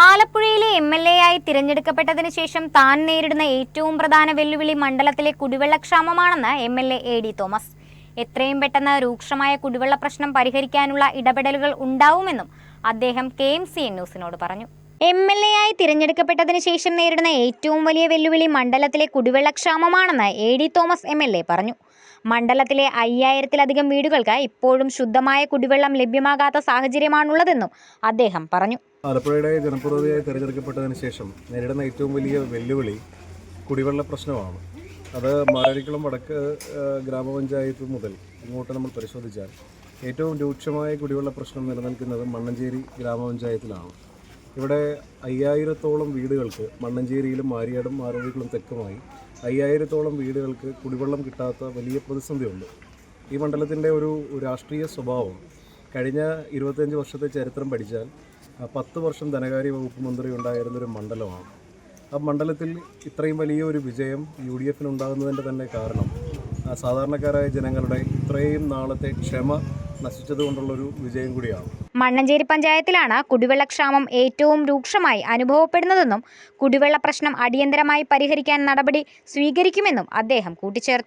ആലപ്പുഴയിലെ എം.എൽ.എ. ആയി തിരഞ്ഞെടുക്കപ്പെട്ടതിന് ശേഷം താൻ നേരിടുന്ന ഏറ്റവും പ്രധാന വെല്ലുവിളി മണ്ഡലത്തിലെ കുടിവെള്ളക്ഷാമമാണെന്ന് എം.എൽ.എ. എ.ഡി. തോമസ്. എത്രയും പെട്ടെന്ന് രൂക്ഷമായ കുടിവെള്ള പ്രശ്നം പരിഹരിക്കാനുള്ള ഇടപെടലുകൾ ഉണ്ടാവുമെന്നും അദ്ദേഹം KMCN ന്യൂസിനോട് പറഞ്ഞു. എം.എൽ.എ. ആയി തിരഞ്ഞെടുക്കപ്പെട്ടതിന് ശേഷം നേരിടുന്ന ഏറ്റവും വലിയ വെല്ലുവിളി മണ്ഡലത്തിലെ കുടിവെള്ളക്ഷാമമാണെന്ന് എ.ഡി. Thomas MLA. പറഞ്ഞു. മണ്ഡലത്തിലെ 5000-ലധികം വീടുകൾക്ക് ഇപ്പോഴും ശുദ്ധമായ കുടിവെള്ളം ലഭ്യമാകാത്ത സാഹചര്യമാണുള്ളതെന്നും അദ്ദേഹം പറഞ്ഞു. ആലപ്പുഴയുടെ ജനപ്രതിനിധിയായി തിരഞ്ഞെടുക്കപ്പെട്ടതിന് ശേഷം നേരിടുന്ന ഏറ്റവും വലിയ വെല്ലുവിളി കുടിവെള്ള പ്രശ്നമാണ്. അത് മാരാരിക്കുളം വടക്ക് ഗ്രാമപഞ്ചായത്ത് മുതൽ ഇങ്ങോട്ട് നമ്മൾ പരിശോധിച്ചാൽ ഏറ്റവും രൂക്ഷമായ കുടിവെള്ള പ്രശ്നം നിലനിൽക്കുന്നത് മണ്ണഞ്ചേരി ഗ്രാമപഞ്ചായത്തിലാണ്. ഇവിടെ 5000-ഓളം വീടുകൾക്ക് മണ്ണഞ്ചേരിയിലും മാരിയാടും മാരോഴിക്കുളം തെക്കുമായി 5000-ഓളം വീടുകൾക്ക് കുടിവെള്ളം കിട്ടാത്ത വലിയ പ്രതിസന്ധിയുണ്ട്. ഈ മണ്ഡലത്തിൻ്റെ ഒരു രാഷ്ട്രീയ സ്വഭാവം കഴിഞ്ഞ 25 വർഷത്തെ ചരിത്രം പഠിച്ചാൽ 10 വർഷം ധനകാര്യ വകുപ്പ് മന്ത്രി ഉണ്ടായിരുന്നൊരു മണ്ഡലമാണ്. ആ മണ്ഡലത്തിൽ ഇത്രയും വലിയൊരു വിജയം UDF ഉണ്ടാകുന്നതിൻ്റെ തന്നെ കാരണം സാധാരണക്കാരായ ജനങ്ങളുടെ ഇത്രയും നാളത്തെ ക്ഷമ നശിച്ചതുകൊണ്ടുള്ളൊരു വിജയം കൂടിയാണ്. മണ്ണഞ്ചേരി പഞ്ചായത്തിലാണ് കുടിവെള്ളക്ഷാമം ഏറ്റവും രൂക്ഷമായി അനുഭവപ്പെടുന്നതെന്നും കുടിവെള്ള പ്രശ്നം അടിയന്തരമായി പരിഹരിക്കാൻ നടപടി സ്വീകരിക്കുമെന്നും അദ്ദേഹം കൂട്ടിച്ചേർത്തു.